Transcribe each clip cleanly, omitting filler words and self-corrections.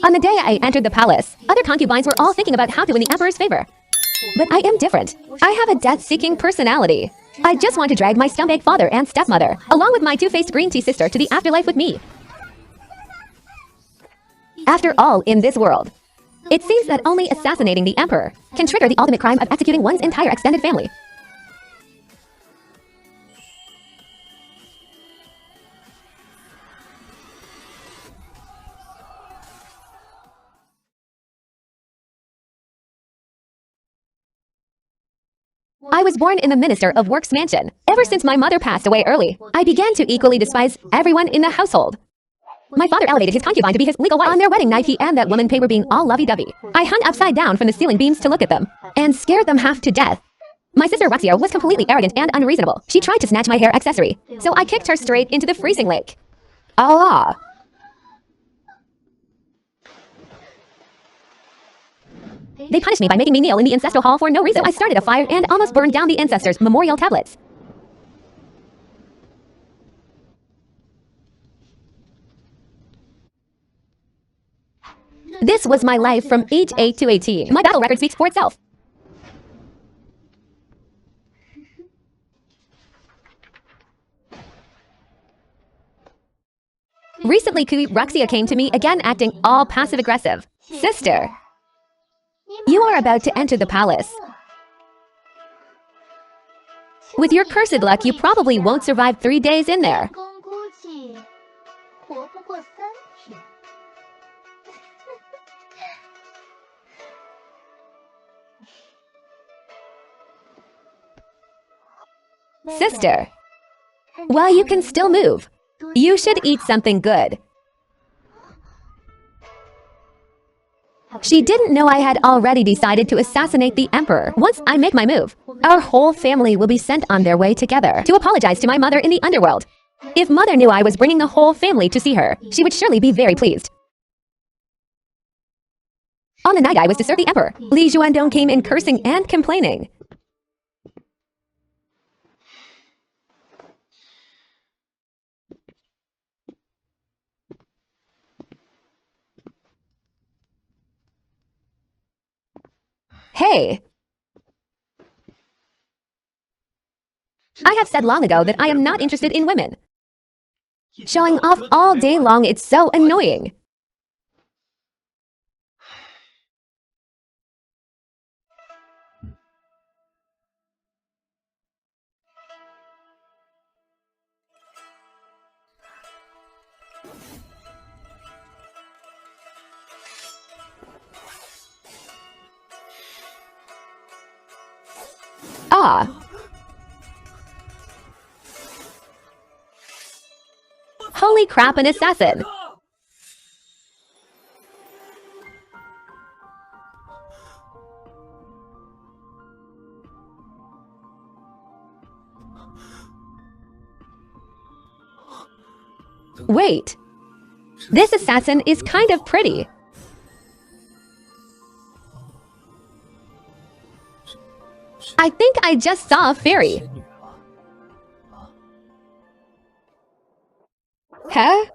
On the day I entered the palace, other concubines were all thinking about how to win the emperor's favor. But I am different. I have a death-seeking personality. I just want to drag my scumbag father and stepmother, along with my two-faced green tea sister, to the afterlife with me. After all, in this world, it seems that only assassinating the emperor can trigger the ultimate crime of executing one's entire extended family. I was born in the Minister of Works mansion. Ever since my mother passed away early, I began to equally despise everyone in the household. My father elevated his concubine to be his legal wife. On their wedding night, he and that woman Pei were being all lovey-dovey. I hung upside down from the ceiling beams to look at them, and scared them half to death. My sister Ruxia was completely arrogant and unreasonable. She tried to snatch my hair accessory, so I kicked her straight into the freezing lake. Allah! They punished me by making me kneel in the ancestral hall for no reason. So I started a fire and almost burned down the ancestors' memorial tablets. This was my life from age 8 to 18. My battle record speaks for itself. Recently, Ruxia came to me again acting all passive-aggressive. Sister, you are about to enter the palace. With your cursed luck, you probably won't survive 3 days in there. Sister, while you can still move, you should eat something good. She didn't know I had already decided to assassinate the emperor. Once I make my move, our whole family will be sent on their way together to apologize to my mother in the underworld. If mother knew I was bringing the whole family to see her, she would surely be very pleased. On the night I was to serve the emperor, Li Xuandong came in cursing and complaining. Hey! I have said long ago that I am not interested in women. Showing off all day long, it's so annoying. Ah. Holy crap, an assassin! Wait. This assassin is kind of pretty. I think I just saw a fairy. Huh?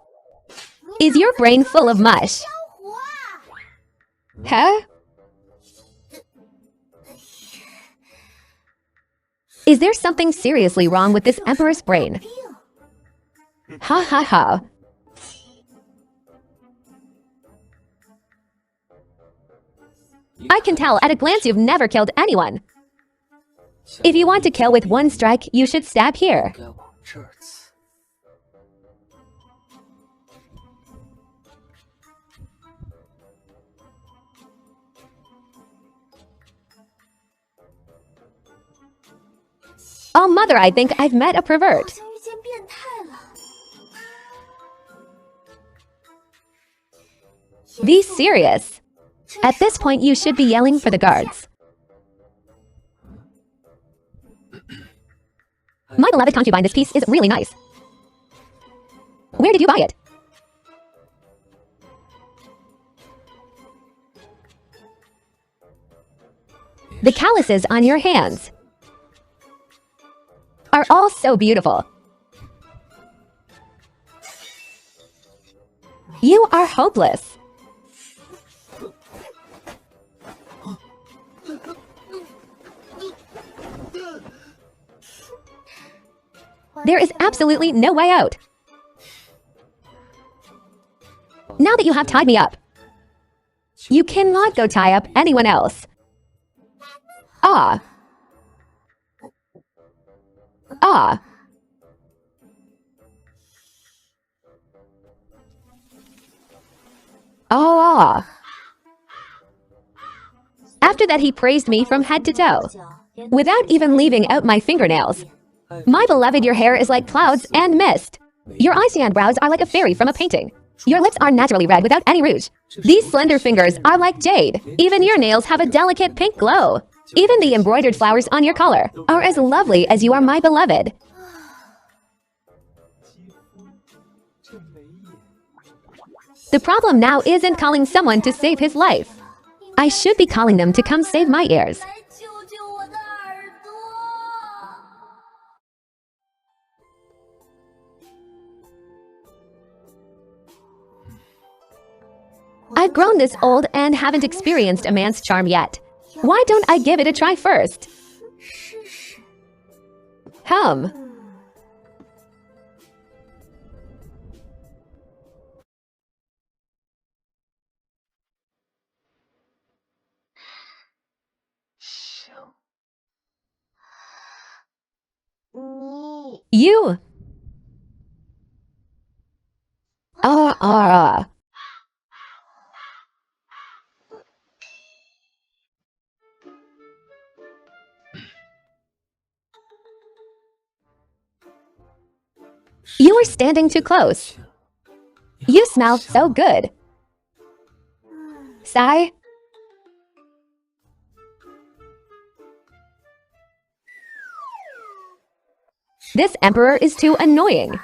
Is your brain full of mush? Huh? Is there something seriously wrong with this emperor's brain? Ha ha ha. I can tell at a glance you've never killed anyone. If you want to kill with one strike, you should stab here. Oh mother, I think I've met a pervert. Be serious. At this point, you should be yelling for the guards. My beloved concubine, this piece is really nice. Where did you buy it? The calluses on your hands are all so beautiful. You are hopeless. There is absolutely no way out. Now that you have tied me up, you cannot go tie up anyone else. Ah. Ah. Ah. After that, he praised me from head to toe, without even leaving out my fingernails. My beloved, your hair is like clouds and mist. Your eyes and brows are like a fairy from a painting. Your lips are naturally red without any rouge. These slender fingers are like jade. Even your nails have a delicate pink glow. Even the embroidered flowers on your collar are as lovely as you are, my beloved. The problem now isn't calling someone to save his life. I should be calling them to come save my ears. I've grown this old and haven't experienced a man's charm yet. Why don't I give it a try first? You. You are standing too close. You smell so good. Sigh. This emperor is too annoying.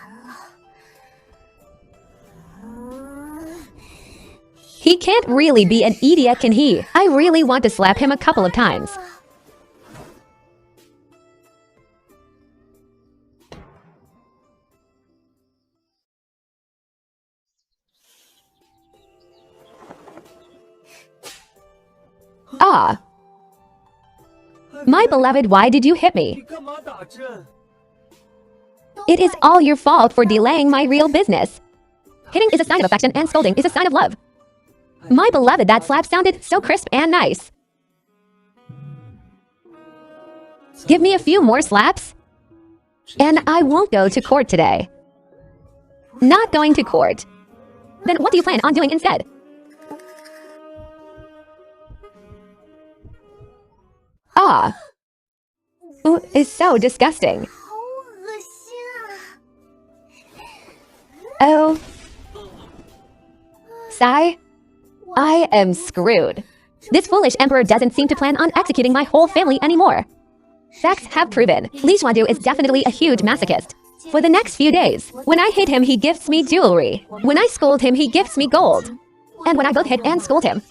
He can't really be an idiot, can he? I really want to slap him a couple of times. Ah. My beloved, why did you hit me? It is all your fault for delaying my real business. Hitting is a sign of affection and scolding is a sign of love. My beloved, that slap sounded so crisp and nice. Give me a few more slaps, and I won't go to court today. Not going to court. Then what do you plan on doing instead? Ah. Ooh, is so disgusting. Oh. Sigh. I am screwed. This foolish emperor doesn't seem to plan on executing my whole family anymore. Facts have proven Li Xuandu is definitely a huge masochist. For the next few days, when I hit him, he gifts me jewelry. When I scold him, he gifts me gold. And when I both hit and scold him,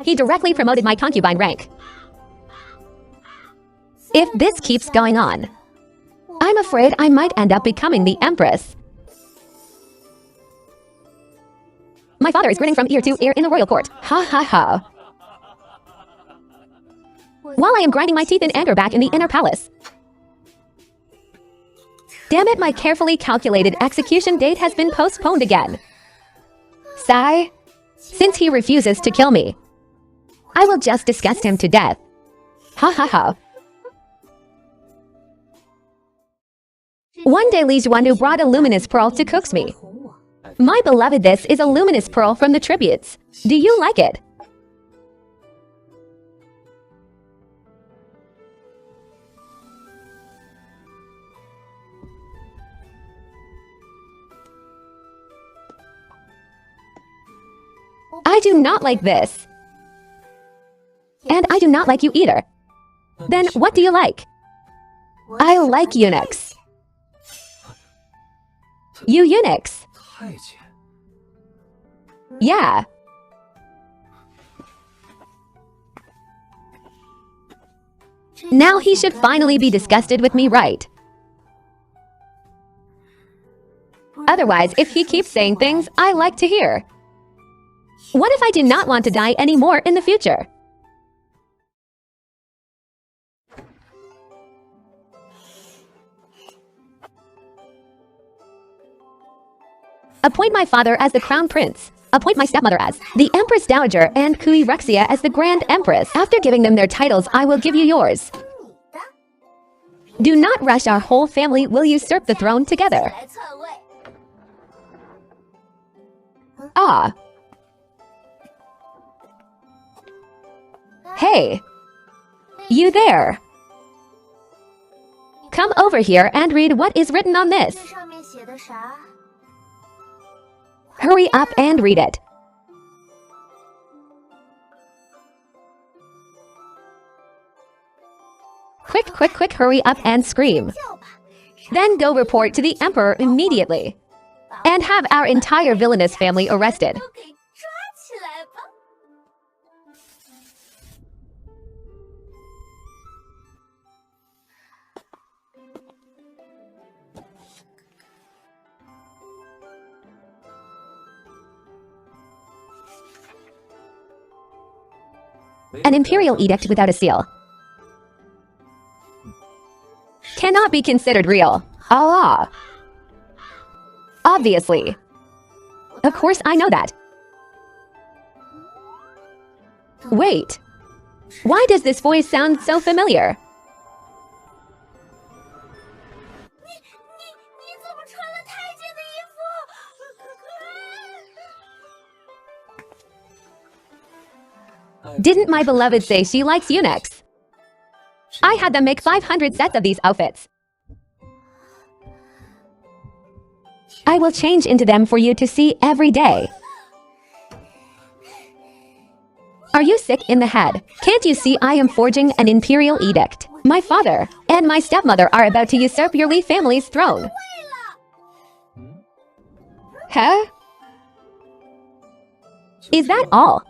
he directly promoted my concubine rank. If this keeps going on, I'm afraid I might end up becoming the empress. My father is grinning from ear to ear in the royal court. Ha ha ha. While I am grinding my teeth in anger back in the inner palace. Damn it, my carefully calculated execution date has been postponed again. Sigh. Since he refuses to kill me, I will just disgust him to death. Ha ha ha. One day Li Xuandu brought a luminous pearl to coax me. My beloved, this is a luminous pearl from the tributes. Do you like it? I do not like this. And I do not like you either. Then what do you like? I like eunuchs. You eunuchs. Yeah. Now he should finally be disgusted with me, right? Otherwise, if he keeps saying things I like to hear. What if I do not want to die anymore in the future? Appoint my father as the crown prince. Appoint my stepmother as the Empress Dowager and Kui Rexia as the Grand Empress. After giving them their titles, I will give you yours. Do not rush, our whole family will usurp the throne together. Ah. Hey. You there. Come over here and read what is written on this. Hurry up and read it. Quick, hurry up and scream. Then go report to the Emperor immediately. And have our entire villainous family arrested. An imperial edict without a seal cannot be considered real. Allah. Obviously. Of course I know that. Wait. Why does this voice sound so familiar? Didn't my beloved say she likes eunuchs? I had them make 500 sets of these outfits. I will change into them for you to see every day. Are you sick in the head? Can't you see I am forging an imperial edict? My father and my stepmother are about to usurp your Li family's throne. Huh? Is that all?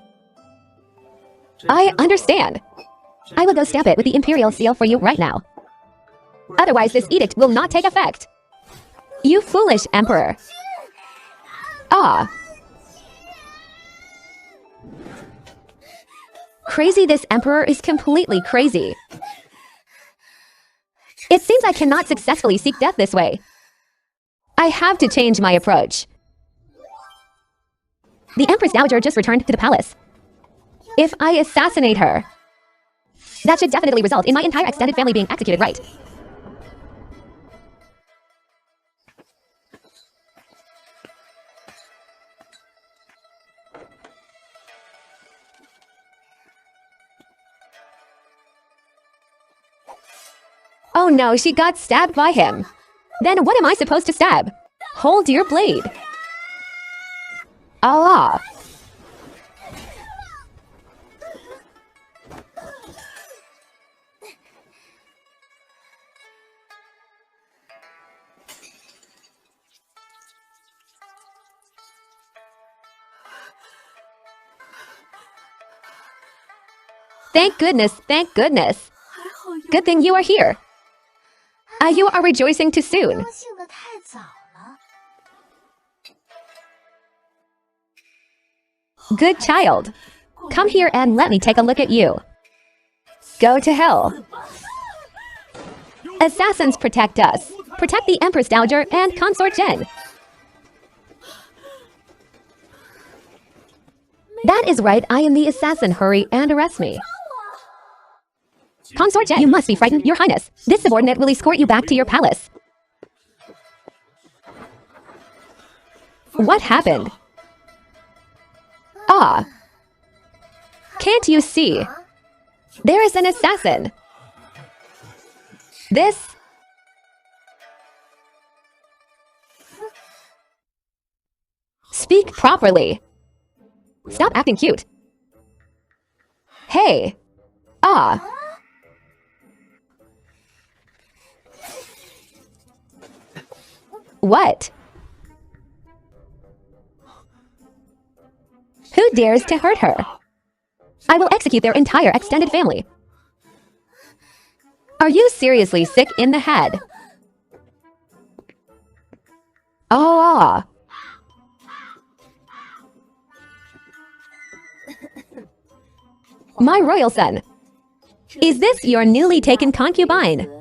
I understand. I will go stamp it with the imperial seal for you right now. Otherwise, this edict will not take effect. You foolish emperor. Ah. Crazy, this emperor is completely crazy. It seems I cannot successfully seek death this way. I have to change my approach. The Empress Dowager just returned to the palace. If I assassinate her, that should definitely result in my entire extended family being executed, right? Oh no, she got stabbed by him. Then what am I supposed to stab? Hold your blade. Allah. Thank goodness, thank goodness. Good thing you are here. You are rejoicing too soon. Good child. Come here and let me take a look at you. Go to hell. Assassins protect us. Protect the Empress Dowager and Consort Jen. That is right, I am the assassin. Hurry and arrest me. Consort Jen, you must be frightened, Your Highness. This subordinate will escort you back to your palace. What happened? Ah. Can't you see? There is an assassin. This... Speak properly. Stop acting cute. Hey. Ah. What? Who dares to hurt her? I will execute their entire extended family. Are you seriously sick in the head? Oh. My royal son. Is this your newly taken concubine?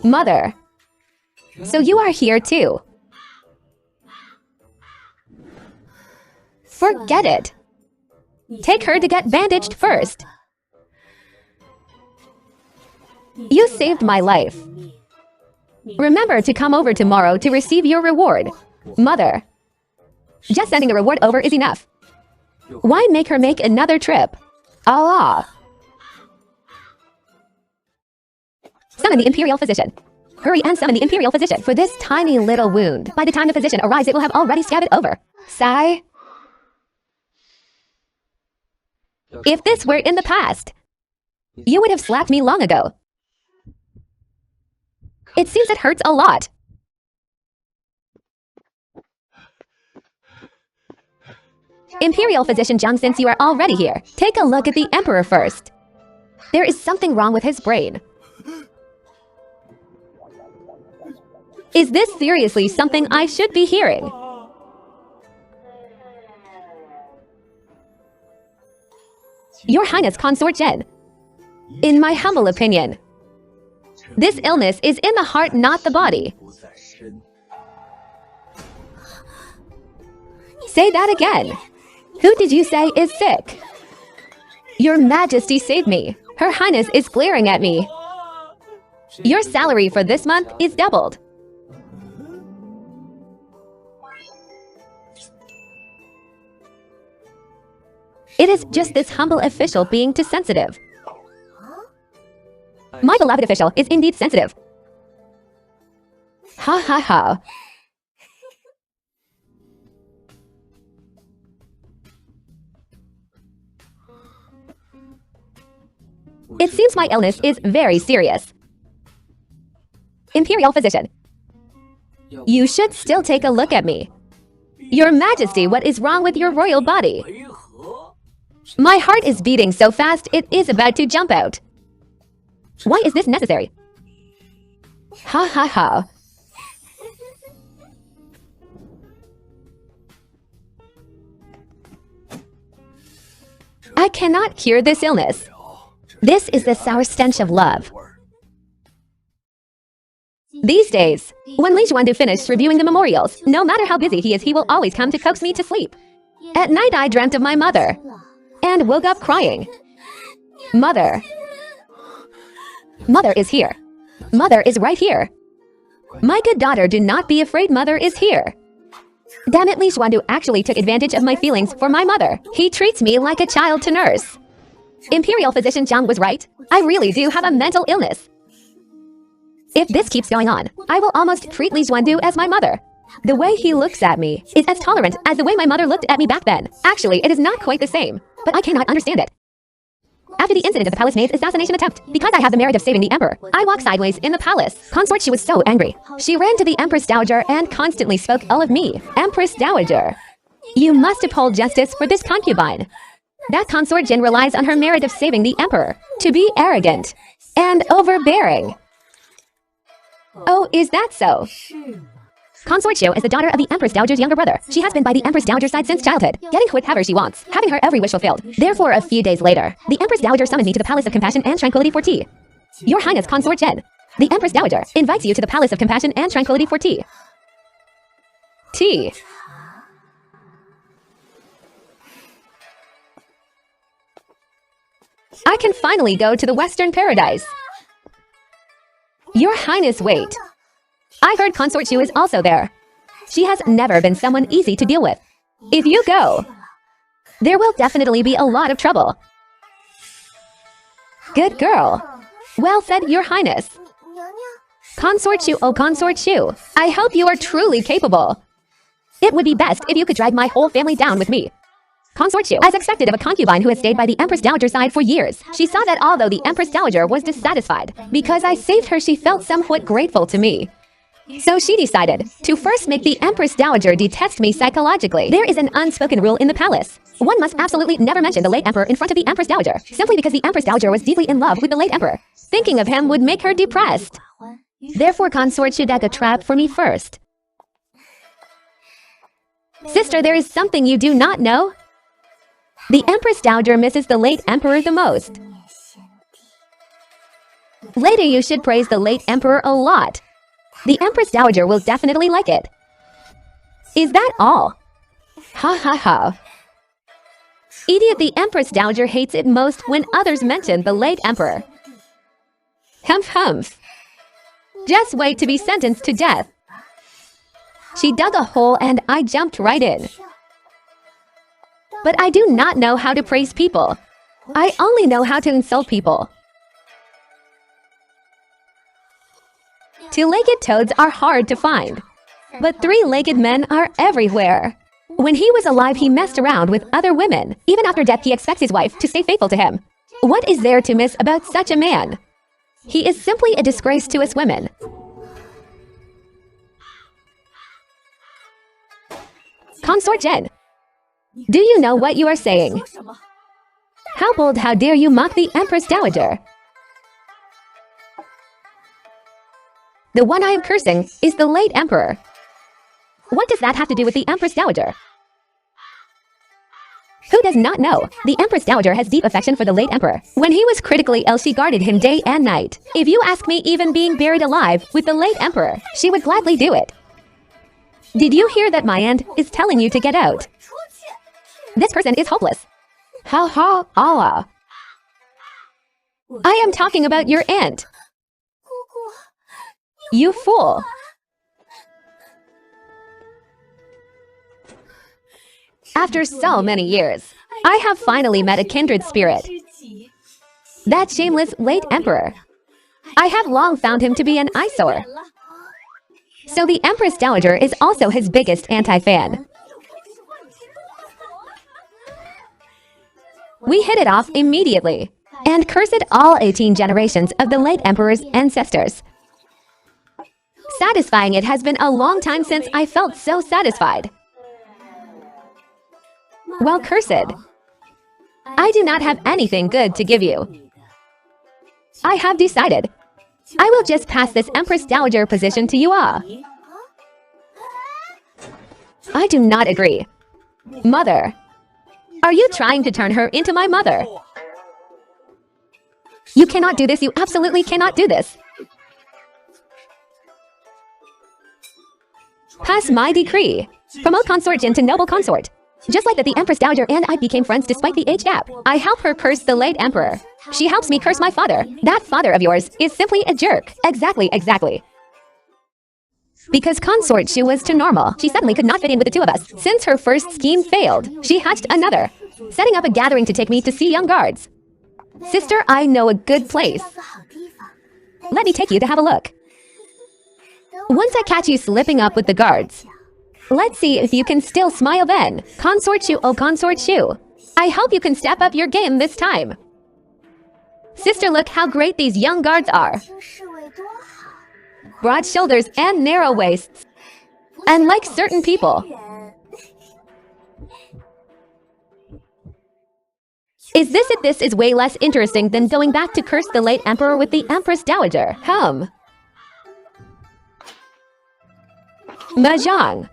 Mother. So you are here too. Forget it. Take her to get bandaged first. You saved my life. Remember to come over tomorrow to receive your reward. Mother. Just sending the reward over is enough. Why make her make another trip? Allah. Summon the Imperial Physician. Hurry and summon the Imperial Physician for this tiny little wound. By the time the physician arrives, it will have already scabbed over. Sigh. If this were in the past, you would have slapped me long ago. It seems it hurts a lot. Imperial Physician Zhang, since you are already here, take a look at the Emperor first. There is something wrong with his brain. Is this seriously something I should be hearing? Your Highness Consort Jen, in my humble opinion, this illness is in the heart, not the body. Say that again. Who did you say is sick? Your Majesty saved me. Her Highness is glaring at me. Your salary for this month is doubled. It is just this humble official being too sensitive. My beloved official is indeed sensitive. Ha ha ha. It seems my illness is very serious. Imperial Physician, you should still take a look at me. Your Majesty, what is wrong with your royal body? My heart is beating so fast it is about to jump out. Why is this necessary? Ha ha ha. I cannot cure this illness. This is the sour stench of love. These days, when Li Xuandu finished reviewing the memorials, no matter how busy he is, he will always come to coax me to sleep. At night I dreamt of my mother and woke up crying. Mother. Mother is here. Mother is right here. My good daughter, do not be afraid, mother is here. Damn it, Li Xuandu actually took advantage of my feelings for my mother. He treats me like a child to nurse. Imperial Physician Zhang was right. I really do have a mental illness. If this keeps going on, I will almost treat Li Xuandu as my mother. The way he looks at me is as tolerant as the way my mother looked at me back then. Actually, it is not quite the same, but I cannot understand it. After the incident of the palace maid's assassination attempt, because I have the merit of saving the emperor, I walk sideways in the palace. Consort, she was so angry. She ran to the Empress Dowager and constantly spoke ill of me. Empress Dowager, you must uphold justice for this concubine. That consort Jin relies on her merit of saving the emperor to be arrogant and overbearing. Oh, is that so? Consort Xiu is the daughter of the Empress Dowager's younger brother. She has been by the Empress Dowager's side since childhood, getting whatever she wants, having her every wish fulfilled. Therefore, a few days later, the Empress Dowager summons me to the Palace of Compassion and Tranquility for tea. Your Highness Consort Jen, the Empress Dowager invites you to the Palace of Compassion and Tranquility for tea. Tea. I can finally go to the Western Paradise. Your Highness, wait. I heard Consort Xiu is also there. She has never been someone easy to deal with. If you go, there will definitely be a lot of trouble. Good girl. Well said, Your Highness. Consort Xiu, oh Consort Xiu, I hope you are truly capable. It would be best if you could drag my whole family down with me. Consort Xiu, as expected of a concubine who has stayed by the Empress Dowager's side for years, she saw that although the Empress Dowager was dissatisfied, because I saved her, she felt somewhat grateful to me. So she decided to first make the Empress Dowager detest me psychologically. There is an unspoken rule in the palace. One must absolutely never mention the late emperor in front of the Empress Dowager, simply because the Empress Dowager was deeply in love with the late emperor. Thinking of him would make her depressed. Therefore, Consort should deck a trap for me first. Sister, there is something you do not know. The Empress Dowager misses the late emperor the most. Later you should praise the late emperor a lot. The Empress Dowager will definitely like it. Is that all? Ha ha ha. Idiot, the Empress Dowager hates it most when others mention the late emperor. Humph humph. Just wait to be sentenced to death. She dug a hole and I jumped right in. But I do not know how to praise people. I only know how to insult people. Two-legged toads are hard to find, but three-legged men are everywhere. When he was alive, he messed around with other women. Even after death, he expects his wife to stay faithful to him. What is there to miss about such a man? He is simply a disgrace to us women. Consort Jen, do you know what you are saying? How bold, how dare you mock the Empress Dowager? The one I am cursing is the late emperor. What does that have to do with the Empress Dowager? Who does not know? The Empress Dowager has deep affection for the late emperor. When he was critically ill, she guarded him day and night. If you ask me, even being buried alive with the late emperor, she would gladly do it. Did you hear that my aunt is telling you to get out? This person is hopeless. Ha ha Allah. I am talking about your aunt. You fool. After so many years, I have finally met a kindred spirit. That shameless late emperor. I have long found him to be an eyesore. So the Empress Dowager is also his biggest anti-fan. We hit it off immediately, and cursed all 18 generations of the late emperor's ancestors. Satisfying, it has been a long time since I felt so satisfied. Well, cursed, I do not have anything good to give you. I have decided. I will just pass this Empress Dowager position to you all. I do not agree. Mother, are you trying to turn her into my mother? You cannot do this. You absolutely cannot do this. Pass my decree. Promote Consort Jin to noble consort. Just like that, the Empress Dowager and I became friends despite the age gap. I help her curse the late emperor. She helps me curse my father. That father of yours is simply a jerk. Exactly, exactly. Because Consort Shu was too normal, she suddenly could not fit in with the two of us. Since her first scheme failed, she hatched another, setting up a gathering to take me to see young guards. Sister, I know a good place. Let me take you to have a look. Once I catch you slipping up with the guards, let's see if you can still smile then. Consort Shu, oh Consort Shu. I hope you can step up your game this time. Sister, look how great these young guards are. Broad shoulders and narrow waists. And like certain people. Is this it? This is way less interesting than going back to curse the late emperor with the Empress Dowager. Mahjong.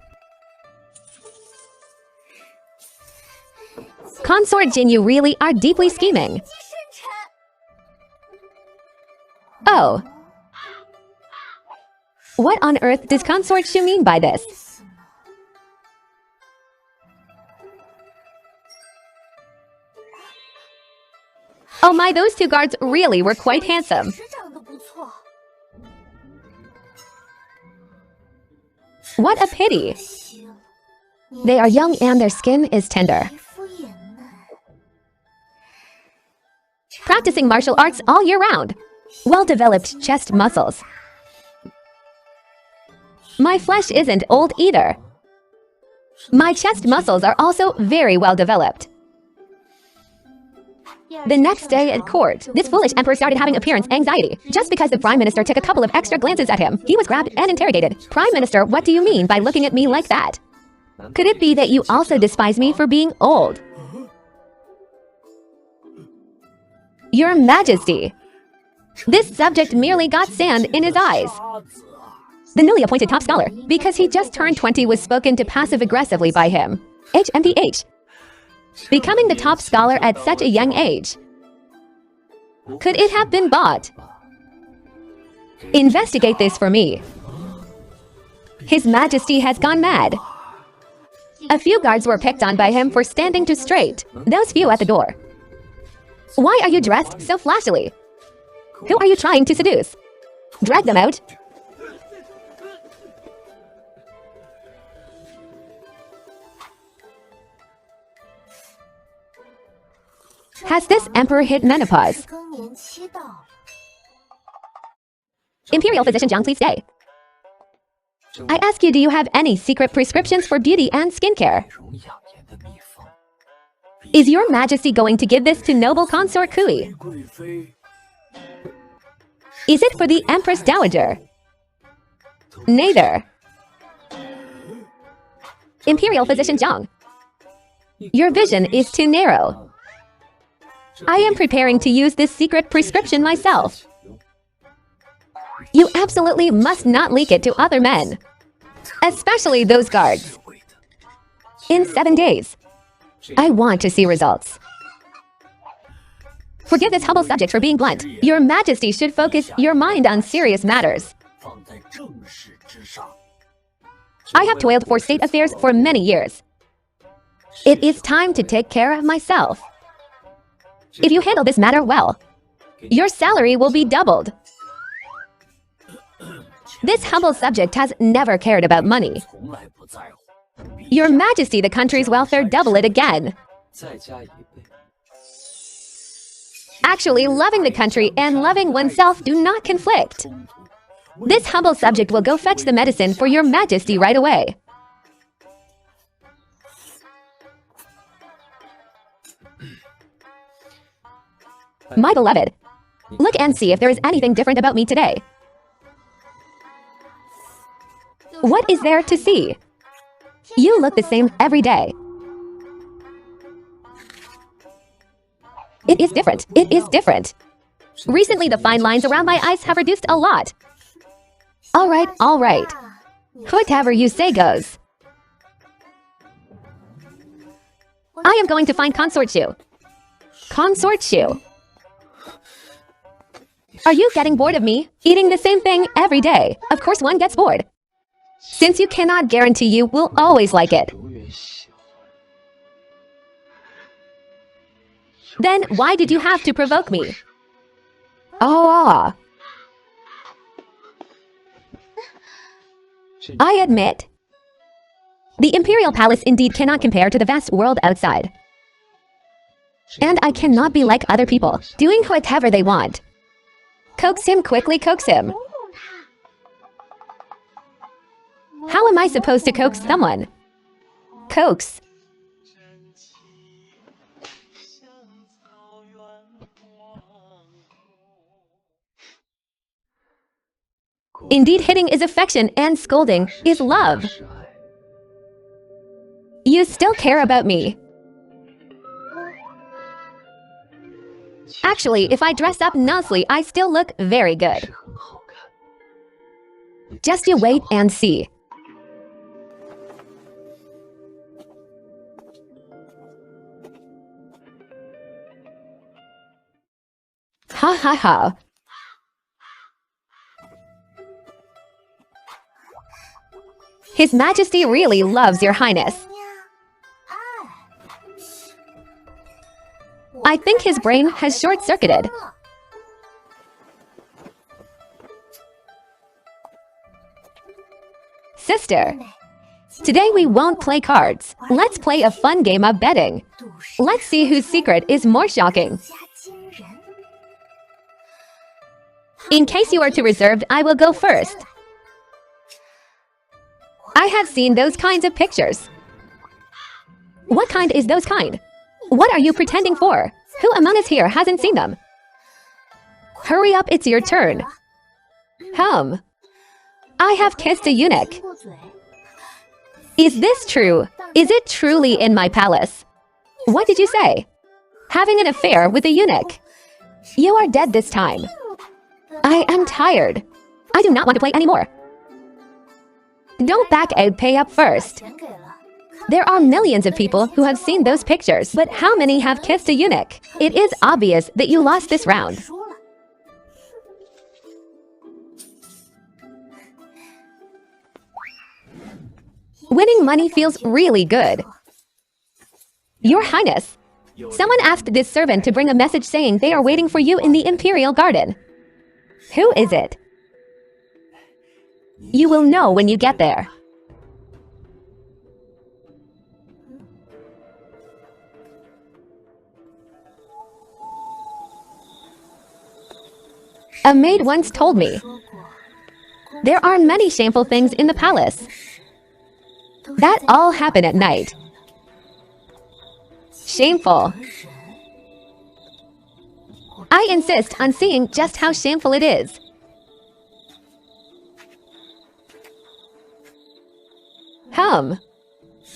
Consort Jin, you really are deeply scheming. Oh. What on earth does Consort Shu mean by this? Oh my, those two guards really were quite handsome. What a pity. They are young and their skin is tender. Practicing martial arts all year round. Well-developed chest muscles. My flesh isn't old either. My chest muscles are also very well developed. The next day at court, this foolish emperor started having appearance anxiety. Just because the Prime Minister took a couple of extra glances at him, he was grabbed and interrogated. Prime Minister, what do you mean by looking at me like that? Could it be that you also despise me for being old? Your Majesty, this subject merely got sand in his eyes. The newly appointed top scholar, because he just turned 20, was spoken to passive-aggressively by him. HMDH. Becoming the top scholar at such a young age. Could it have been bought? Investigate this for me. His Majesty has gone mad. A few guards were picked on by him for standing too straight. Those few at the door. Why are you dressed so flashily? Who are you trying to seduce? Drag them out. Has this emperor hit menopause? Imperial physician Jiang, please stay. I ask you, do you have any secret prescriptions for beauty and skincare? Is your Majesty going to give this to noble consort Kui? Is it for the Empress Dowager? Neither. Imperial physician Jiang, your vision is too narrow. I am preparing to use this secret prescription myself. You absolutely must not leak it to other men, especially those guards. In 7 days, I want to see results. Forgive this humble subject for being blunt. Your Majesty should focus your mind on serious matters. I have toiled for state affairs for many years. It is time to take care of myself. If you handle this matter well, your salary will be doubled. This humble subject has never cared about money. Your Majesty, the country's welfare, double it again. Actually, loving the country and loving oneself do not conflict. This humble subject will go fetch the medicine for your Majesty right away. My beloved, look and see if there is anything different about me today. What is there to see? You look the same every day. It is different. It is different. Recently, the fine lines around my eyes have reduced a lot. All right, all right. Whatever you say goes. I am going to find Consort Shu. Consort Shu. Are you getting bored of me? Eating the same thing every day. Of course one gets bored. Since you cannot guarantee you will always like it. Then why did you have to provoke me? Oh, I admit, the Imperial Palace indeed cannot compare to the vast world outside. And I cannot be like other people, doing whatever they want. Coax him quickly, coax him. How am I supposed to coax someone? Coax. Indeed, hitting is affection and scolding is love. You still care about me. Actually, if I dress up nicely, I still look very good. Just you wait and see. Ha ha ha. His Majesty really loves your Highness. I think his brain has short-circuited. Sister, today we won't play cards. Let's play a fun game of betting. Let's see whose secret is more shocking. In case you are too reserved, I will go first. I have seen those kinds of pictures. What kind is those kind? What are you pretending for? Who among us here hasn't seen them? Hurry up, it's your turn. I have kissed a eunuch. Is this true? Is it truly in my palace? What did you say? Having an affair with a eunuch. You are dead this time. I am tired. I do not want to play anymore. Don't back out, pay up first. There are millions of people who have seen those pictures, but how many have kissed a eunuch? It is obvious that you lost this round. Winning money feels really good. Your Highness, someone asked this servant to bring a message saying they are waiting for you in the Imperial Garden. Who is it? You will know when you get there. A maid once told me, there are many shameful things in the palace. That all happen at night. Shameful. I insist on seeing just how shameful it is.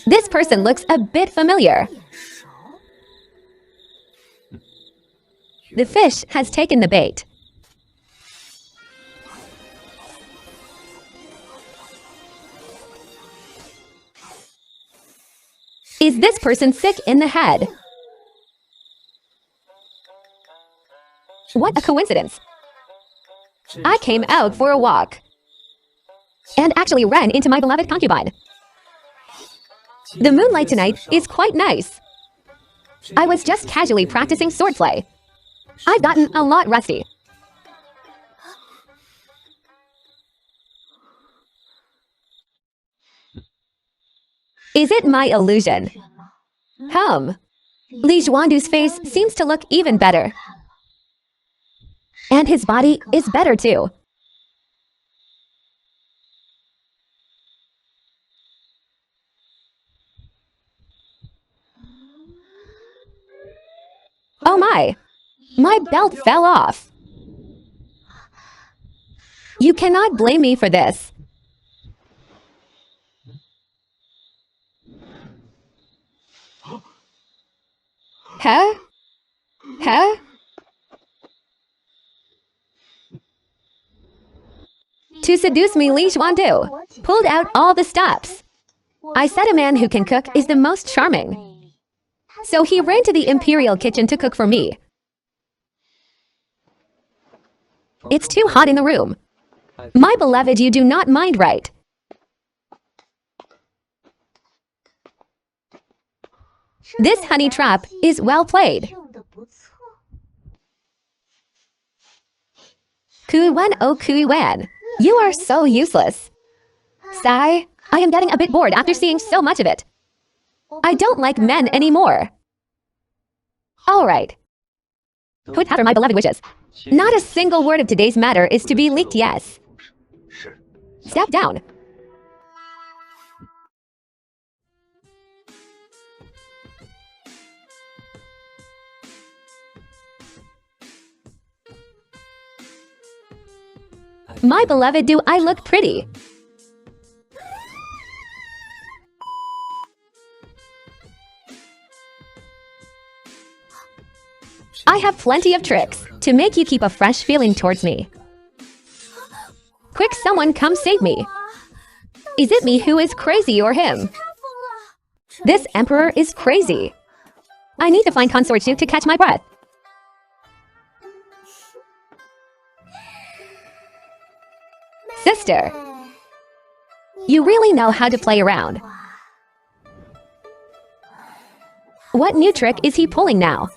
This person looks a bit familiar. The fish has taken the bait. Is this person sick in the head? What a coincidence. I came out for a walk and actually ran into my beloved concubine. The moonlight tonight is quite nice. I was just casually practicing swordplay. I've gotten a lot rusty. Is it my illusion? Li Zhuandu's face seems to look even better. And his body is better too. Oh my belt fell off. You cannot blame me for this. Huh? To seduce me, Li Zhuandu pulled out all the stops. I said a man who can cook is the most charming. So he ran to the imperial kitchen to cook for me. It's too hot in the room. My beloved, you do not mind, right? This honey trap is well played. Kui-wen, oh Kui-wen, you are so useless. Sigh, I am getting a bit bored after seeing so much of it. I don't like men anymore. Alright. Whatever my beloved wishes. Not a single word of today's matter is to be leaked, yes. Step down. My beloved, do I look pretty? I have plenty of tricks to make you keep a fresh feeling towards me. Quick, someone come save me. Is it me who is crazy or him? This emperor is crazy. I need to find Consort Shu to catch my breath. Sister, you really know how to play around. What new trick is he pulling now?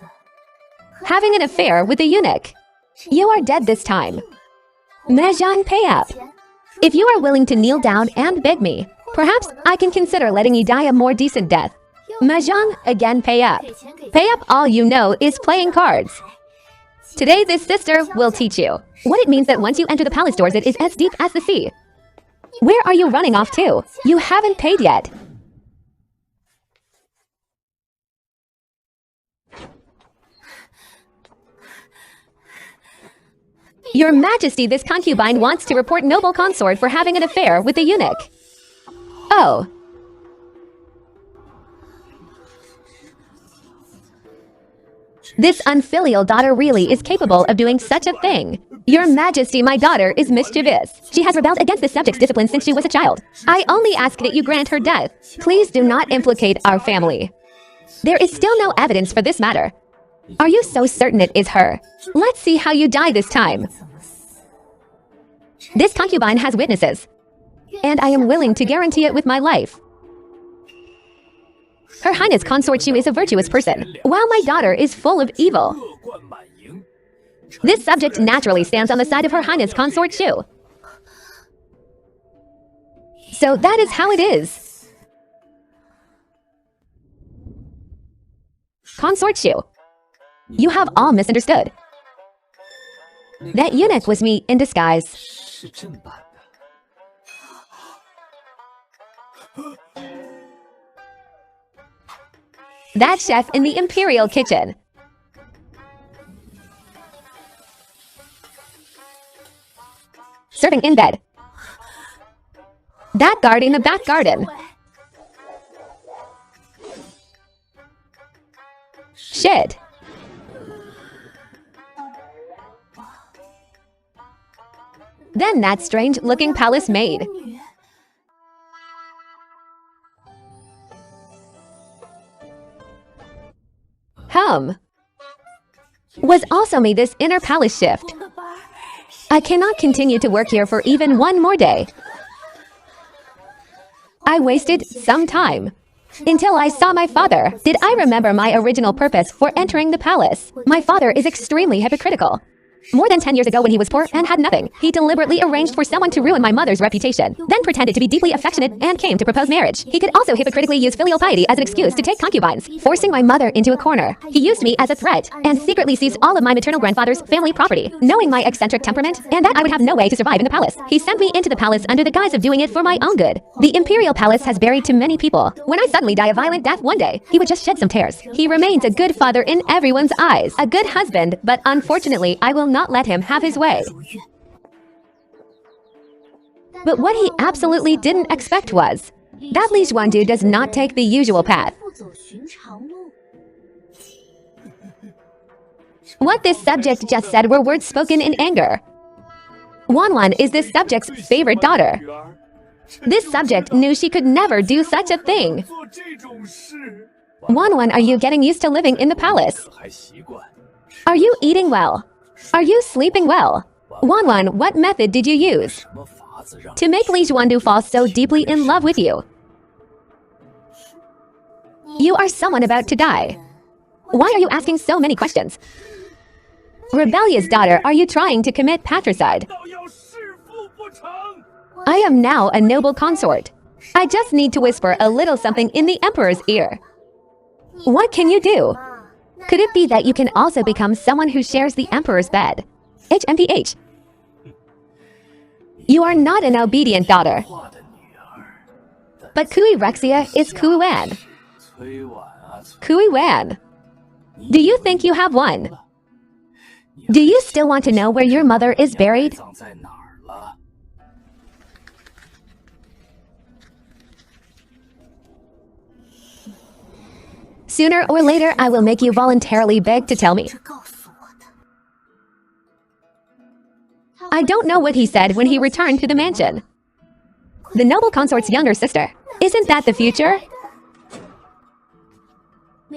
Having an affair with a eunuch. You are dead this time. Mahjong, pay up. If you are willing to kneel down and beg me, perhaps I can consider letting you die a more decent death. Mahjong, again pay up. Pay up, all you know is playing cards. Today this sister will teach you what it means that once you enter the palace doors it is as deep as the sea. Where are you running off to? You haven't paid yet. Your Majesty, this concubine wants to report noble consort for having an affair with the eunuch. Oh. This unfilial daughter really is capable of doing such a thing. Your Majesty, my daughter is mischievous. She has rebelled against the subject's discipline since she was a child. I only ask that you grant her death. Please do not implicate our family. There is still no evidence for this matter. Are you so certain it is her? Let's see how you die this time. This concubine has witnesses, and I am willing to guarantee it with my life. Her Highness Consort Shu is a virtuous person, while my daughter is full of evil. This subject naturally stands on the side of Her Highness Consort Shu. So that is how it is. Consort Shu, you have all misunderstood. That eunuch was me in disguise. That chef in the imperial kitchen. Serving in bed. That guard in the back garden. Shit. Then that strange-looking palace maid. Was also me this inner palace shift. I cannot continue to work here for even one more day. I wasted some time. Until I saw my father, did I remember my original purpose for entering the palace. My father is extremely hypocritical. More than 10 years ago when he was poor and had nothing, he deliberately arranged for someone to ruin my mother's reputation, then pretended to be deeply affectionate and came to propose marriage. He could also hypocritically use filial piety as an excuse to take concubines, forcing my mother into a corner. He used me as a threat and secretly seized all of my maternal grandfather's family property, knowing my eccentric temperament and that I would have no way to survive in the palace. He sent me into the palace under the guise of doing it for my own good. The imperial palace has buried too many people. When I suddenly die a violent death one day, he would just shed some tears. He remains a good father in everyone's eyes, a good husband, but unfortunately I will not let him have his way. But what he absolutely didn't expect was that Li Xuandu does not take the usual path. What this subject just said were words spoken in anger. Wanwan is this subject's favorite daughter. This subject knew she could never do such a thing. Wanwan, are you getting used to living in the palace? Are you eating well? Are you sleeping well? Wanwan, what method did you use to make Li Xuandu fall so deeply in love with you? You are someone about to die. Why are you asking so many questions? Rebellious daughter, are you trying to commit patricide? I am now a noble consort. I just need to whisper a little something in the emperor's ear. What can you do? Could it be that you can also become someone who shares the emperor's bed? HMPH. You are not an obedient daughter. But Kui Rexia is Kui Wan. Kui Wan. Do you think you have one? Do you still want to know where your mother is buried? Sooner or later, I will make you voluntarily beg to tell me. I don't know what he said when he returned to the mansion. The noble consort's younger sister. Isn't that the future?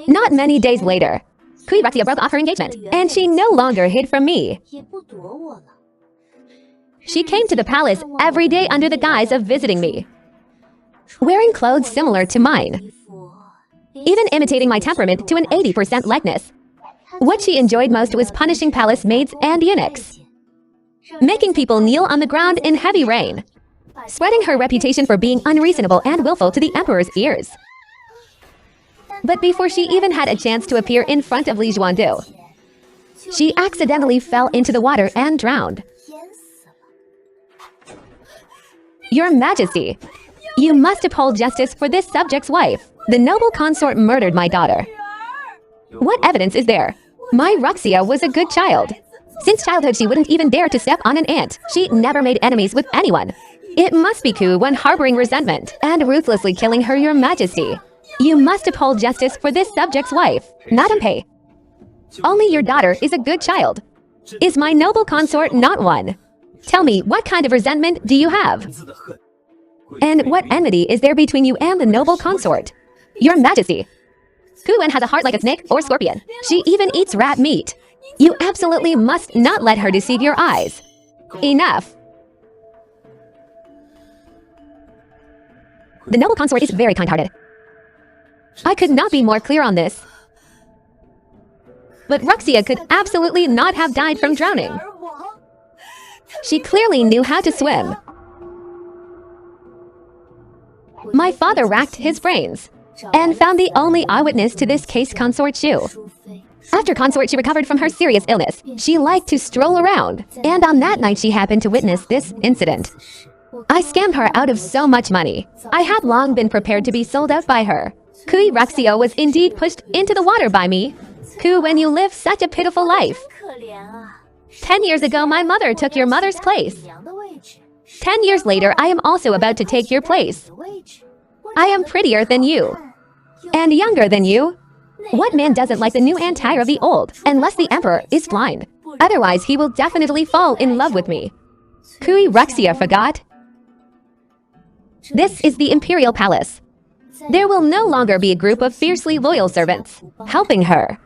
Not many days later, Kui Rexia broke off her engagement, and she no longer hid from me. She came to the palace every day under the guise of visiting me, wearing clothes similar to mine, even imitating my temperament to an 80% likeness. What she enjoyed most was punishing palace maids and eunuchs, making people kneel on the ground in heavy rain, spreading her reputation for being unreasonable and willful to the emperor's ears. But before she even had a chance to appear in front of Li Xuandu, she accidentally fell into the water and drowned. Your Majesty, you must uphold justice for this subject's wife. The noble consort murdered my daughter. What evidence is there? My Rexia was a good child. Since childhood, she wouldn't even dare to step on an ant. She never made enemies with anyone. It must be Ku when harboring resentment and ruthlessly killing her, Your Majesty. You must uphold justice for this subject's wife, not Pei. Only your daughter is a good child. Is my noble consort not one? Tell me, what kind of resentment do you have? And what enmity is there between you and the noble consort? Your Majesty, Ku Wen has a heart like a snake or scorpion. She even eats rat meat. You absolutely must not let her deceive your eyes. Enough. The noble consort is very kind-hearted. I could not be more clear on this. But Ruxia could absolutely not have died from drowning. She clearly knew how to swim. My father racked his brains and found the only eyewitness to this case, Consort Shu. After Consort Shu recovered from her serious illness, she liked to stroll around, and on that night she happened to witness this incident. I scammed her out of so much money. I had long been prepared to be sold out by her. Kui Ruxia was indeed pushed into the water by me. Ku, when you live such a pitiful life. 10 years ago, my mother took your mother's place. 10 years later, I am also about to take your place. I am prettier than you. And younger than you. What man doesn't like the new and tire of the old, unless the emperor is blind? Otherwise, he will definitely fall in love with me. Kui Ruxia forgot? This is the imperial palace. There will no longer be a group of fiercely loyal servants helping her.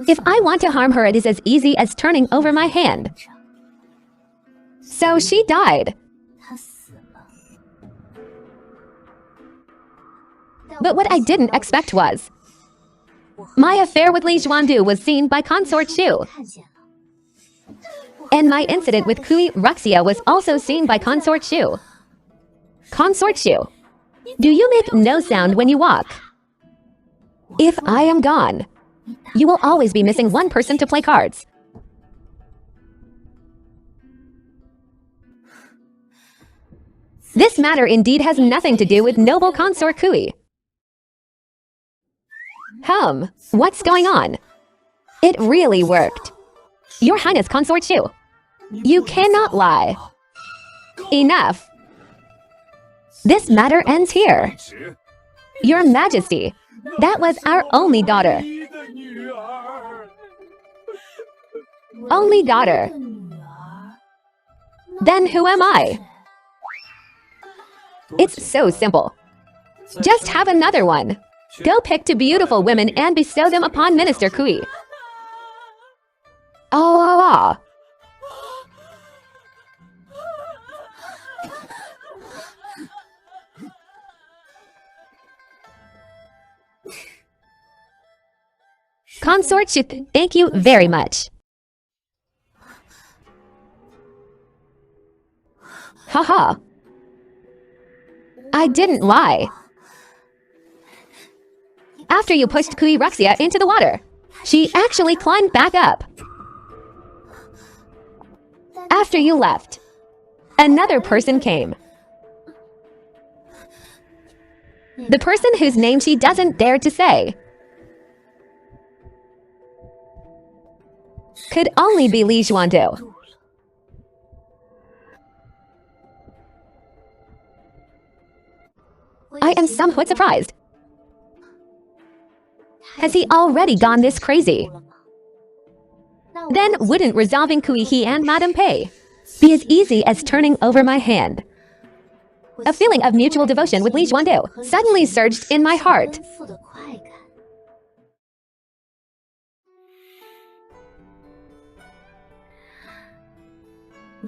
If I want to harm her, it is as easy as turning over my hand. So she died. But what I didn't expect was, my affair with Li Zhuandu was seen by Consort Shu. And my incident with Kui Ruxia was also seen by Consort Shu. Consort Shu, do you make no sound when you walk? If I am gone, you will always be missing one person to play cards. This matter indeed has nothing to do with noble Consort Kui. What's going on? It really worked. Your Highness Consort Shu, you cannot lie. Enough. This matter ends here. Your Majesty, that was our only daughter. Only daughter. Then who am I? It's so simple. Just have another one. Go pick 2 beautiful women and bestow them upon Minister Kui. Oh. Consort Shu, thank you very much. Haha. I didn't lie. After you pushed Kui Ruxia into the water, she actually climbed back up. After you left, another person came. The person whose name she doesn't dare to say. Could only be Li Zhuandu. I am somewhat surprised. Has he already gone this crazy? Then wouldn't resolving Kui He and Madame Pei be as easy as turning over my hand? A feeling of mutual devotion with Li Zhuandu suddenly surged in my heart.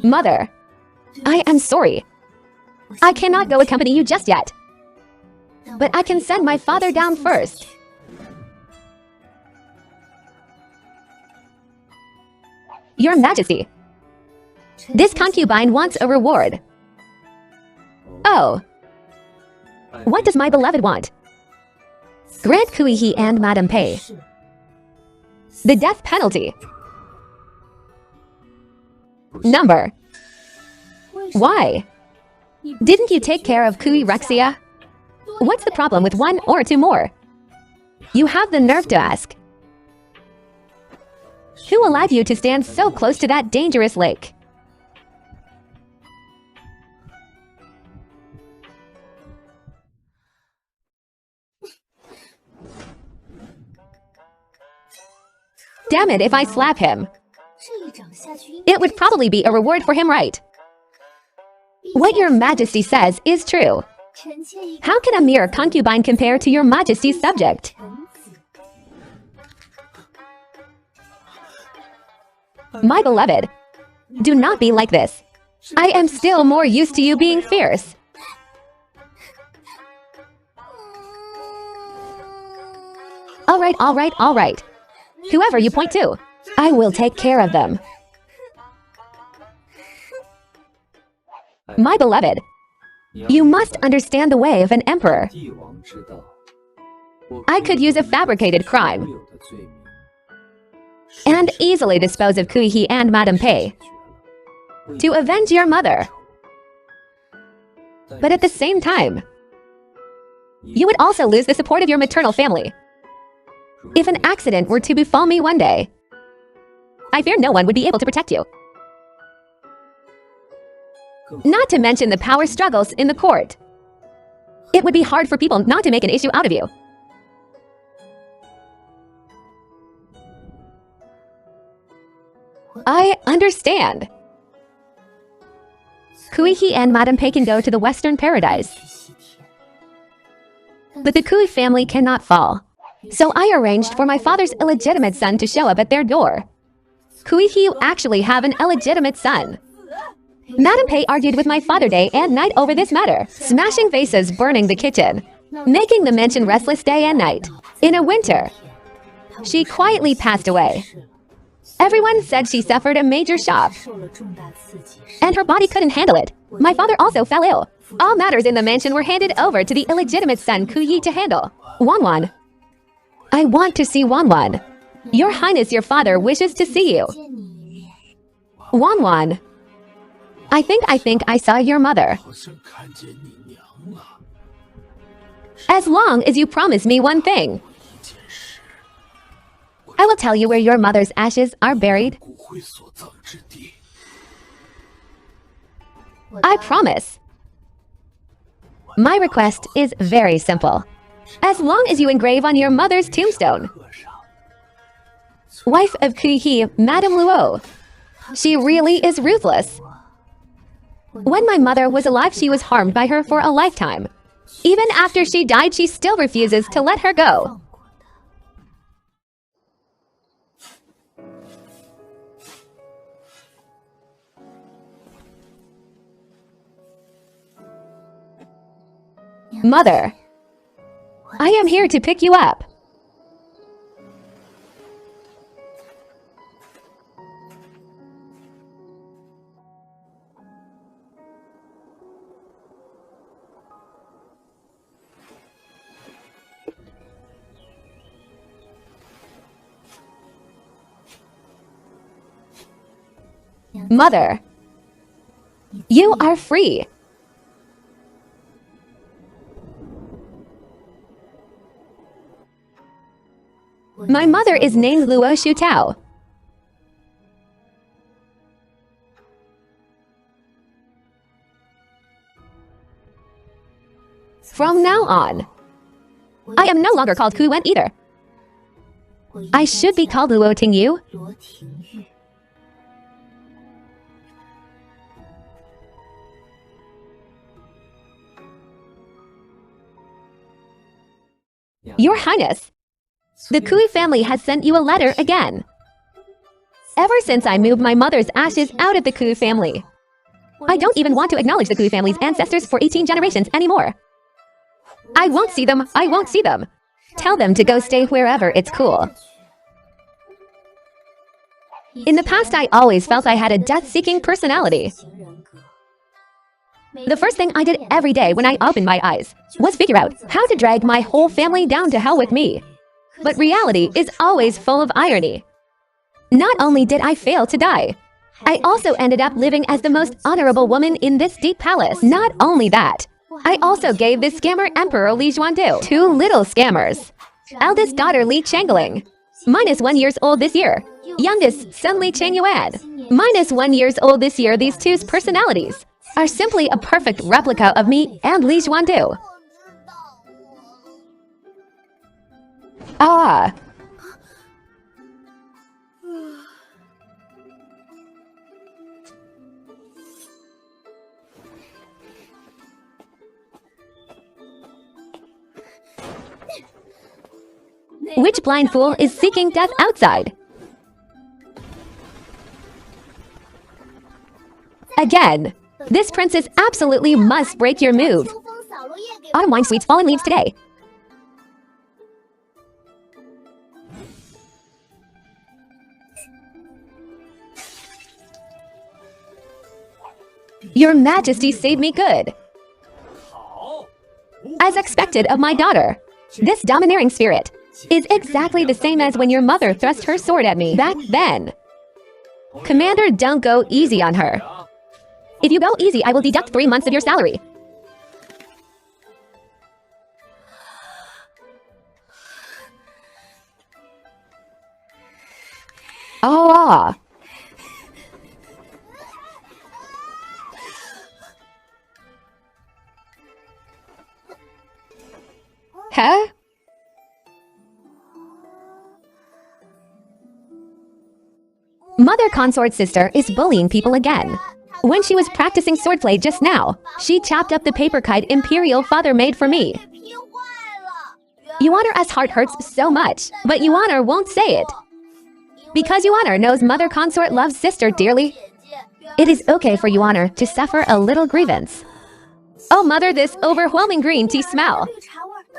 Mother, I am sorry. I cannot go accompany you just yet. But I can send my father down first. Your Majesty, this concubine wants a reward. Oh. What does my beloved want? Grant Kui He and Madame Pei the death penalty. Number. Why? Didn't you take care of Kui Ruxia? What's the problem with 1 or 2 more? You have the nerve to ask. Who allowed you to stand so close to that dangerous lake? Damn it, if I slap him. It would probably be a reward for him, right? What your Majesty says is true. How can a mere concubine compare to your Majesty's subject? My beloved, do not be like this. I am still more used to you being fierce. Alright. Whoever you point to, I will take care of them. My beloved, you must understand the way of an emperor. I could use a fabricated crime and easily dispose of Kui and Madame Pei to avenge your mother. But at the same time, you would also lose the support of your maternal family. If an accident were to befall me one day, I fear no one would be able to protect you. Not to mention the power struggles in the court. It would be hard for people not to make an issue out of you. I understand. Kui and Madame Pei can go to the Western Paradise, but the Kui family cannot fall. So I arranged for my father's illegitimate son to show up at their door. Kui actually have an illegitimate son. Madame Pei argued with my father day and night over this matter, smashing vases, burning the kitchen, making the mansion restless day and night. In a winter, she quietly passed away. Everyone said she suffered a major shock, and her body couldn't handle it. My father also fell ill. All matters in the mansion were handed over to the illegitimate son Kui to handle. Wanwan. I want to see Wanwan. Your Highness, your father wishes to see you. Wanwan. I think I saw your mother. As long as you promise me one thing, I will tell you where your mother's ashes are buried. I promise. My request is very simple. As long as you engrave on your mother's tombstone, wife of Kui, Madame Luo. She really is ruthless. When my mother was alive, she was harmed by her for a lifetime. Even after she died, she still refuses to let her go. Mother, I am here to pick you up. Mother, you are free. My mother is named Luo Shutao. From now on, I am no longer called Ku Wen either. I should be called Luo Tingyu. Your Highness, the Kui family has sent you a letter again. Ever since I moved my mother's ashes out of the Kui family, I don't even want to acknowledge the Kui family's ancestors for 18 generations anymore. I won't see them. Tell them to go stay wherever it's cool. In the past, I always felt I had a death-seeking personality. The first thing I did every day when I opened my eyes was figure out how to drag my whole family down to hell with me. But reality is always full of irony. Not only did I fail to die, I also ended up living as the most honorable woman in this deep palace. Not only that, I also gave this scammer Emperor Li Zhuandu 2 little scammers. Eldest daughter Li Changling, -1 years old this year. Youngest son Li Changyuan, -1 years old this year. These two's personalities are simply a perfect replica of me and Li Zhuandu. Ah. Which blind fool is seeking death outside? Again, this princess absolutely must break your move. Autumn wine sweets, fallen leaves today. Your Majesty saved me good. As expected of my daughter, this domineering spirit is exactly the same as when your mother thrust her sword at me back then. Commander, don't go easy on her. If you go easy, I will deduct 3 months of your salary. Oh. Huh? Mother consort's sister is bullying people again. When she was practicing swordplay just now, she chopped up the paper kite Imperial Father made for me. Yuaner heart hurts so much, but Yuaner won't say it. Because Yuaner knows Mother consort loves sister dearly, it is okay for Yuaner to suffer a little grievance. Oh mother, this overwhelming green tea smell.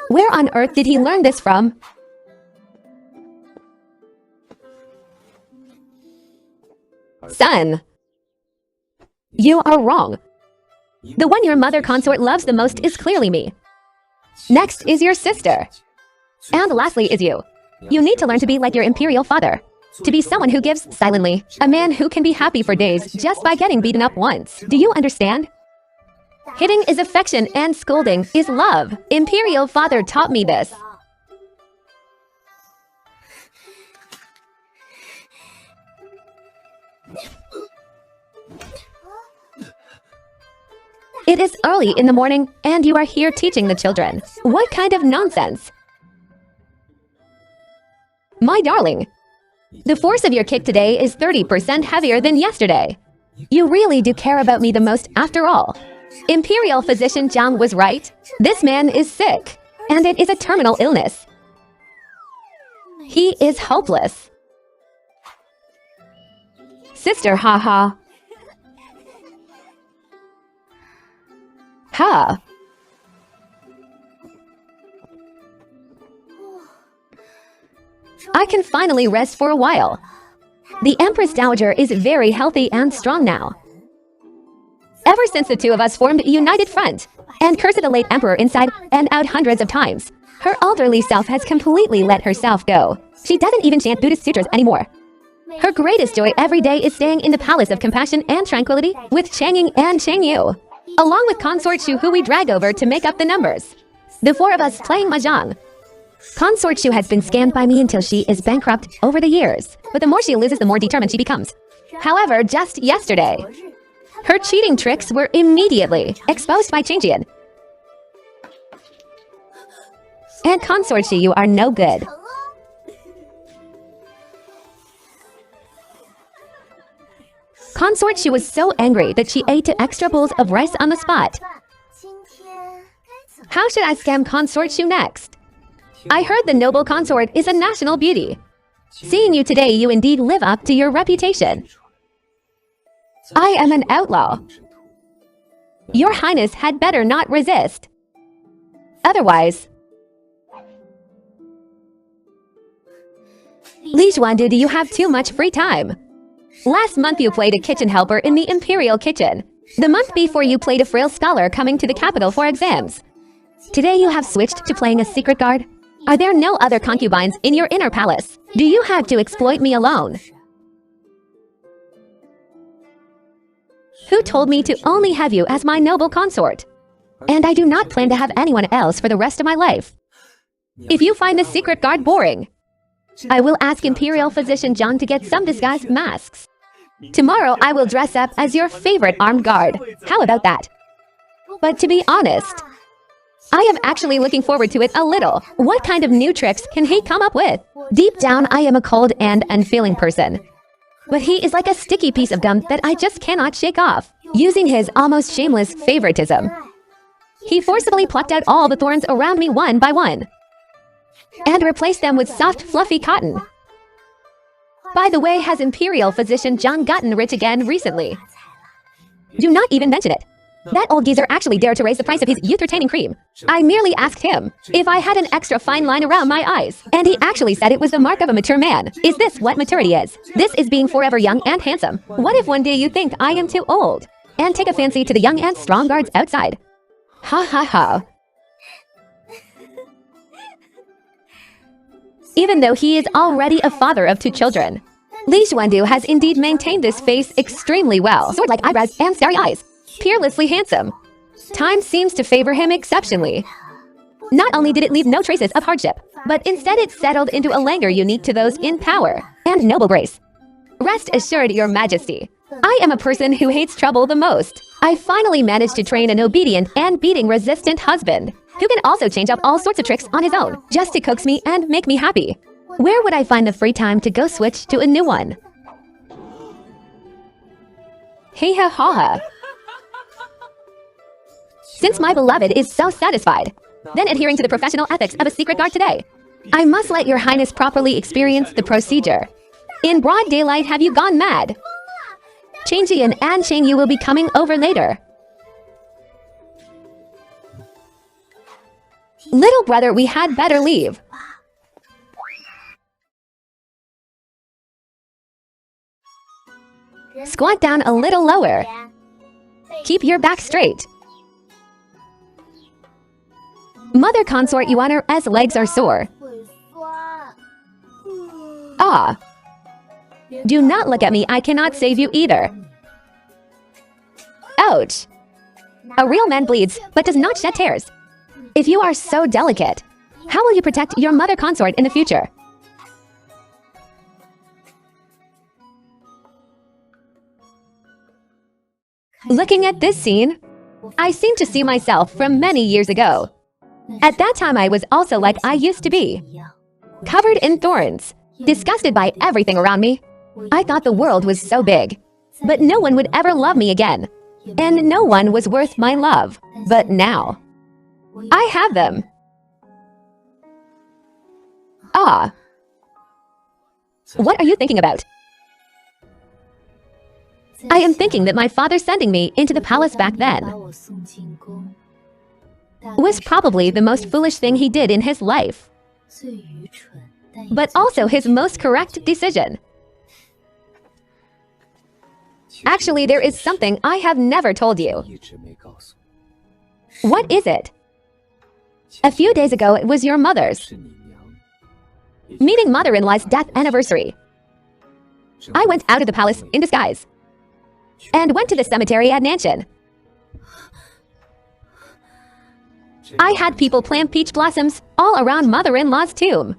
Where on earth did he learn this from? Son, you are wrong. The one your mother consort loves the most is clearly me. Next is your sister. And lastly is you. You need to learn to be like your imperial father. To be someone who gives silently. A man who can be happy for days just by getting beaten up once. Do you understand? Hitting is affection and scolding is love. Imperial father taught me this. It is early in the morning, and you are here teaching the children. What kind of nonsense? My darling, the force of your kick today is 30% heavier than yesterday. You really do care about me the most after all. Imperial physician Jiang was right. This man is sick, and it is a terminal illness. He is hopeless. Sister, haha. Ha. I can finally rest for a while. The Empress Dowager is very healthy and strong now. Ever since the two of us formed a united front and cursed the late Emperor inside and out hundreds of times, her elderly self has completely let herself go. She doesn't even chant Buddhist sutras anymore. Her greatest joy every day is staying in the Palace of Compassion and Tranquility with Changying and Changyu, along with Consort Shu, who we drag over to make up the numbers. The four of us playing mahjong. Consort Shu has been scammed by me until she is bankrupt over the years, but the more she loses, the more determined she becomes. However, just yesterday, her cheating tricks were immediately exposed by Changjian. And Consort Shu, you are no good. Consort Shu was so angry that she ate 2 extra bowls of rice on the spot. How should I scam Consort Shu next? I heard the noble consort is a national beauty. Seeing you today, you indeed live up to your reputation. I am an outlaw. Your Highness had better not resist. Otherwise... Li Xuandu, do you have too much free time? Last month you played a kitchen helper in the Imperial Kitchen. The month before you played a frail scholar coming to the capital for exams. Today you have switched to playing a secret guard. Are there no other concubines in your inner palace? Do you have to exploit me alone? Who told me to only have you as my noble consort? And I do not plan to have anyone else for the rest of my life. If you find the secret guard boring, I will ask Imperial Physician Jiang to get some disguised masks. Tomorrow I will dress up as your favorite armed guard. How about that? But to be honest, I am actually looking forward to it a little. What kind of new tricks can he come up with? Deep down, I am a cold and unfeeling person. But he is like a sticky piece of gum that I just cannot shake off. Using his almost shameless favoritism, he forcibly plucked out all the thorns around me one by one and replaced them with soft, fluffy cotton. By the way, has Imperial Physician Jiang gotten rich again recently? Do not even mention it. That old geezer actually dared to raise the price of his youth-retaining cream. I merely asked him if I had an extra fine line around my eyes, and he actually said it was the mark of a mature man. Is this what maturity is? This is being forever young and handsome. What if one day you think I am too old? and take a fancy to the young and strong guards outside. Ha ha ha. Even though he is already a father of 2 children, Li Xuandu has indeed maintained this face extremely well. Sword-like eyebrows and starry eyes. Peerlessly handsome. Time seems to favor him exceptionally. Not only did it leave no traces of hardship, but instead it settled into a languor unique to those in power and noble grace. Rest assured, Your Majesty, I am a person who hates trouble the most. I finally managed to train an obedient and beating-resistant husband, who can also change up all sorts of tricks on his own, just to coax me and make me happy. Where would I find the free time to go switch to a new one? Hey ha ha ha. Since my beloved is so satisfied, then adhering to the professional ethics of a secret guard today, I must let Your Highness properly experience the procedure. In broad daylight, have you gone mad? Changji and Ansheng, you will be coming over later. Little brother, we had better leave. Squat down a little lower. Keep your back straight. Mother consort, you honor as legs are sore. Ah. Do not look at me, I cannot save you either. Ouch. A real man bleeds, but does not shed tears. If you are so delicate, how will you protect your mother consort in the future? Looking at this scene, I seem to see myself from many years ago. At that time, I was also like I used to be. Covered in thorns, disgusted by everything around me. I thought the world was so big, but no one would ever love me again. And no one was worth my love. But now, I have them. Ah. What are you thinking about? I am thinking that my father sending me into the palace back then was probably the most foolish thing he did in his life, but also his most correct decision. Actually, there is something I have never told you. What is it? A few days ago, it was your mother's meeting mother-in-law's death anniversary. I went out of the palace in disguise and went to the cemetery at Nanshan. I had people plant peach blossoms all around mother-in-law's tomb.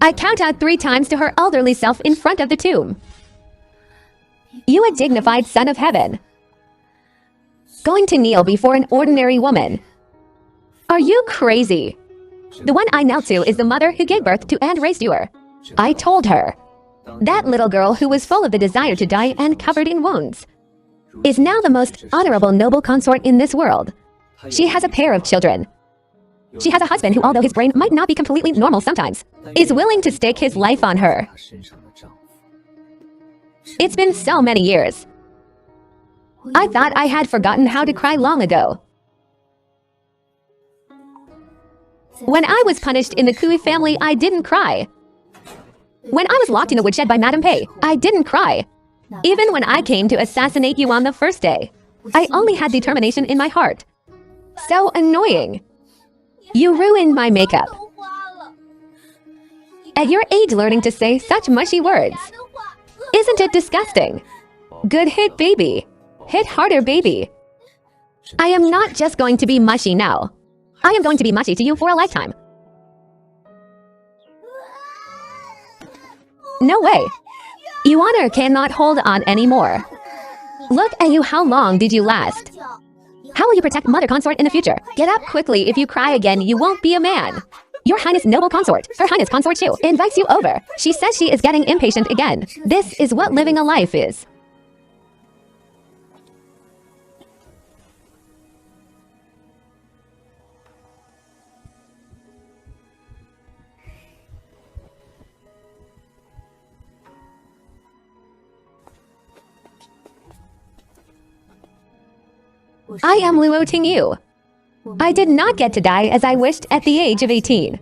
I count out 3 times to her elderly self in front of the tomb. You, a dignified son of heaven, going to kneel before an ordinary woman. Are you crazy? The one I knelt to is the mother who gave birth to and raised you. I told her, that little girl who was full of the desire to die and covered in wounds is now the most honorable noble consort in this world. She has a pair of children. She has a husband who, although his brain might not be completely normal sometimes, is willing to stake his life on her. It's been so many years. I thought I had forgotten how to cry long ago. When I was punished in the Kui family, I didn't cry. When I was locked in the woodshed by Madame Pei, I didn't cry. Even when I came to assassinate you on the first day, I only had determination in my heart. So annoying. You ruined my makeup. At your age, learning to say such mushy words. Isn't it disgusting? Good hit, baby. Hit harder, baby. I am not just going to be mushy now. I am going to be mushy to you for a lifetime. No way. Yuana cannot hold on anymore. Look at you, how long did you last? How will you protect Mother Consort in the future? Get up quickly, if you cry again, you won't be a man. Your Highness Noble Consort, Her Highness Consort Shu, invites you over. She says she is getting impatient again. This is what living a life is. I am Luo Tingyu. I did not get to die as I wished at the age of 18.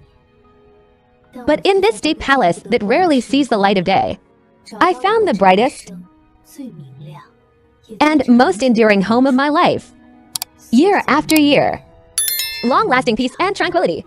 But in this deep palace that rarely sees the light of day, I found the brightest and most enduring home of my life. Year after year. Long-lasting peace and tranquility.